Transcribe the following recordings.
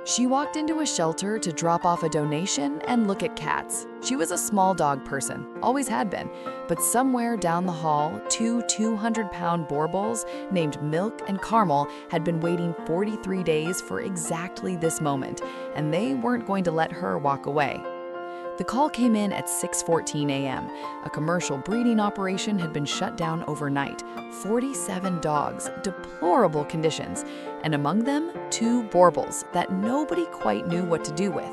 She walked into a shelter to drop off a donation and look at cats. She was a small dog person, always had been, but somewhere down the hall, two 200-pound Boerboels named Milk and Caramel had been waiting 43 days for exactly this moment, and they weren't going to let her walk away. The call came in at 6:14 a.m. A commercial breeding operation had been shut down overnight. 47 dogs, deplorable conditions, and among them, two Boerboels that nobody quite knew what to do with.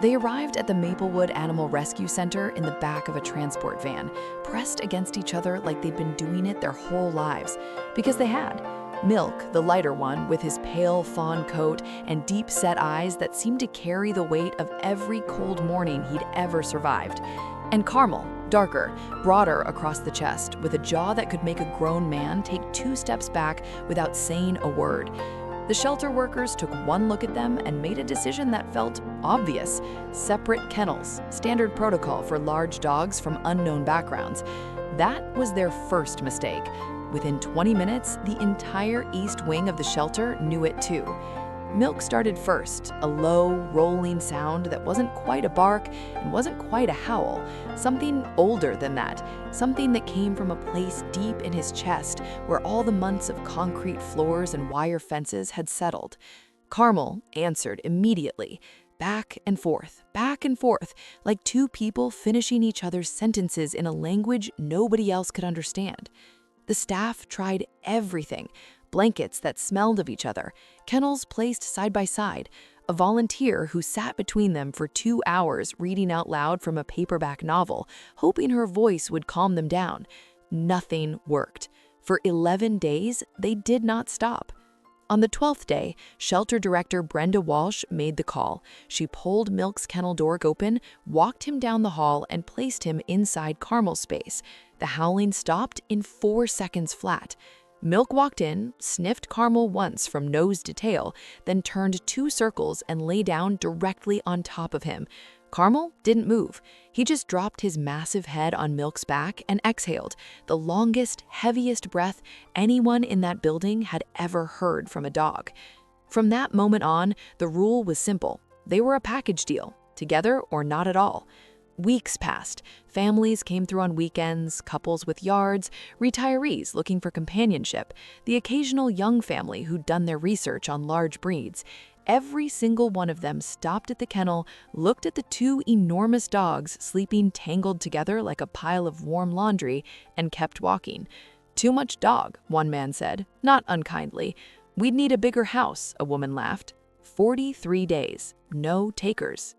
They arrived at the Maplewood Animal Rescue Center in the back of a transport van, pressed against each other like they'd been doing it their whole lives. Because they had. Milk, the lighter one, with his pale fawn coat and deep-set eyes that seemed to carry the weight of every cold morning he'd ever survived. And Caramel, darker, broader across the chest, with a jaw that could make a grown man take 2 steps back without saying a word. The shelter workers took one look at them and made a decision that felt obvious. Separate kennels, standard protocol for large dogs from unknown backgrounds. That was their first mistake. Within 20 minutes, the entire east wing of the shelter knew it too. Milk started first, a low, rolling sound that wasn't quite a bark and wasn't quite a howl. Something older than that, something that came from a place deep in his chest where all the months of concrete floors and wire fences had settled. Caramel answered immediately. Back and forth, like two people finishing each other's sentences in a language nobody else could understand. The staff tried everything. Blankets that smelled of each other, kennels placed side by side, a volunteer who sat between them for 2 hours reading out loud from a paperback novel, hoping her voice would calm them down. Nothing worked. For 11 days, they did not stop. On the 12th day, shelter director Brenda Walsh made the call. She pulled Milk's kennel door open, walked him down the hall, and placed him inside Caramel's space. The howling stopped in 4 seconds flat. Milk walked in, sniffed Caramel once from nose to tail, then turned 2 circles and lay down directly on top of him. Caramel didn't move. He just dropped his massive head on Milk's back and exhaled, the longest, heaviest breath anyone in that building had ever heard from a dog. From that moment on, the rule was simple. They were a package deal, together or not at all. Weeks passed. Families came through on weekends, couples with yards, retirees looking for companionship, the occasional young family who'd done their research on large breeds. Every single one of them stopped at the kennel, looked at the 2 enormous dogs sleeping tangled together like a pile of warm laundry, and kept walking. "Too much dog," one man said, not unkindly. "We'd need a bigger house," a woman laughed. 43 days, no takers.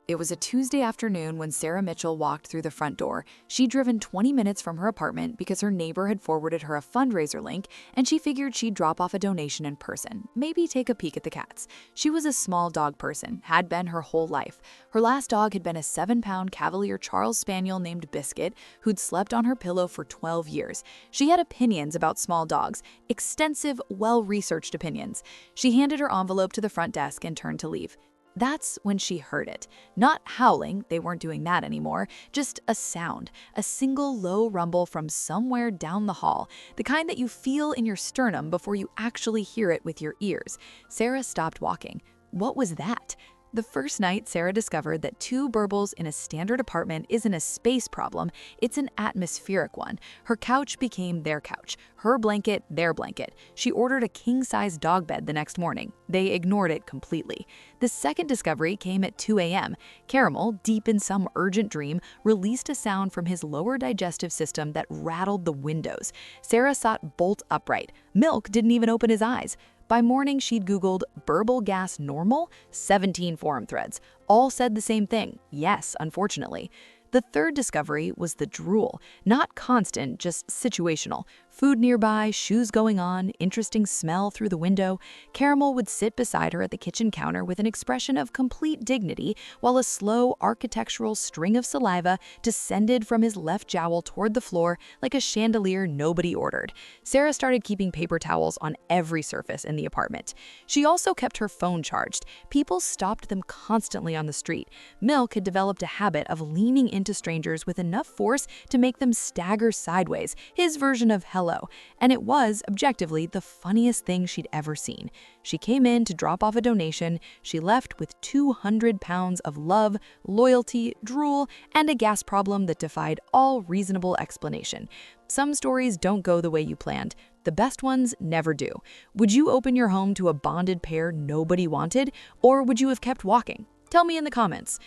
It was a Tuesday afternoon when Sarah Mitchell walked through the front door. She'd driven 20 minutes from her apartment because her neighbor had forwarded her a fundraiser link, and she figured she'd drop off a donation in person, maybe take a peek at the cats. She was a small dog person, had been her whole life. Her last dog had been a 7-pound Cavalier Charles Spaniel named Biscuit, who'd slept on her pillow for 12 years. She had opinions about small dogs, extensive, well-researched opinions. She handed her envelope to the front desk and turned to leave. That's when she heard it. Not howling, they weren't doing that anymore, just a sound, a single low rumble from somewhere down the hall, the kind that you feel in your sternum before you actually hear it with your ears. Sarah stopped walking. What was that? The first night, Sarah discovered that 2 Boerboels in a standard apartment isn't a space problem, it's an atmospheric one. Her couch became their couch, her blanket their blanket. She ordered a king-size dog bed the next morning. They ignored it completely. The second discovery came at 2 a.m. Caramel, deep in some urgent dream, released a sound from his lower digestive system that rattled the windows. Sarah sat bolt upright. Milk didn't even open his eyes. By morning, she'd Googled Boerboel gas normal, 17 forum threads. All said the same thing, yes, unfortunately. The third discovery was the drool. Not constant, just situational. Food nearby, shoes going on, interesting smell through the window. Caramel would sit beside her at the kitchen counter with an expression of complete dignity while a slow architectural string of saliva descended from his left jowl toward the floor like a chandelier nobody ordered. Sarah started keeping paper towels on every surface in the apartment. She also kept her phone charged. People stopped them constantly on the street. Milk had developed a habit of leaning into strangers with enough force to make them stagger sideways, his version of hello, and it was, objectively, the funniest thing she'd ever seen. She came in to drop off a donation. She left with 200 pounds of love, loyalty, drool, and a gas problem that defied all reasonable explanation. Some stories don't go the way you planned. The best ones never do. Would you open your home to a bonded pair nobody wanted, or would you have kept walking? Tell me in the comments.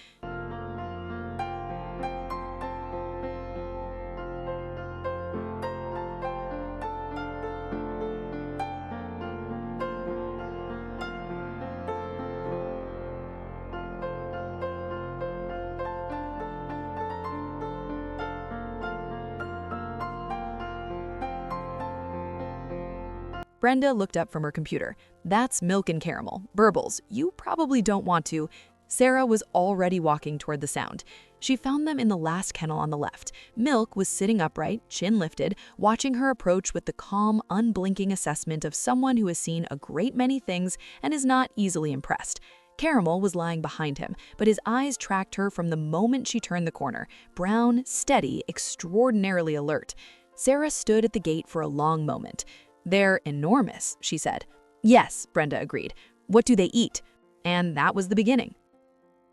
Brenda looked up from her computer. That's Milk and Caramel. Boerboels, you probably don't want to. Sarah was already walking toward the sound. She found them in the last kennel on the left. Milk was sitting upright, chin lifted, watching her approach with the calm, unblinking assessment of someone who has seen a great many things and is not easily impressed. Caramel was lying behind him, but his eyes tracked her from the moment she turned the corner. Brown, steady, extraordinarily alert. Sarah stood at the gate for a long moment. "They're enormous," she said. "Yes," Brenda agreed. "What do they eat?" And that was the beginning.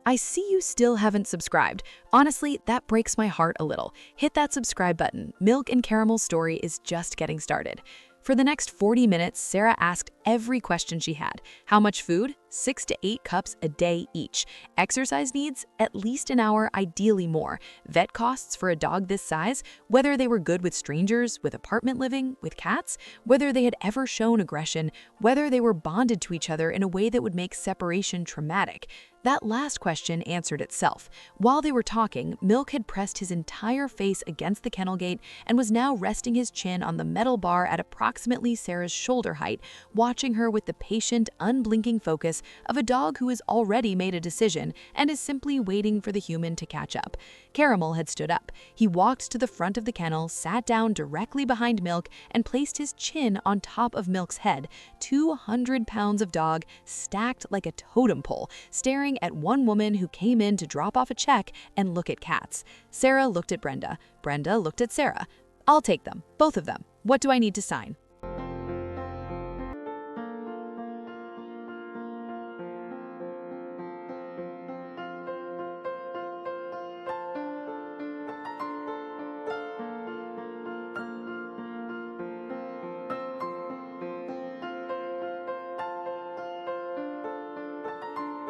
I see you still haven't subscribed. Honestly, that breaks my heart a little. Hit that subscribe button. Milk and Caramel's story is just getting started. For the next 40 minutes, Sarah asked every question she had. How much food? 6 to 8 cups a day each. Exercise needs? At least an hour, ideally more. Vet costs for a dog this size? Whether they were good with strangers, with apartment living, with cats? Whether they had ever shown aggression? Whether they were bonded to each other in a way that would make separation traumatic? That last question answered itself. While they were talking, Milk had pressed his entire face against the kennel gate and was now resting his chin on the metal bar at approximately Sarah's shoulder height, watching her with the patient, unblinking focus of a dog who has already made a decision and is simply waiting for the human to catch up. Caramel had stood up. He walked to the front of the kennel, sat down directly behind Milk, and placed his chin on top of Milk's head. 200 pounds of dog, stacked like a totem pole, staring at one woman who came in to drop off a check and look at cats. Sarah looked at Brenda. Brenda looked at Sarah. "I'll take them, both of them. What do I need to sign?"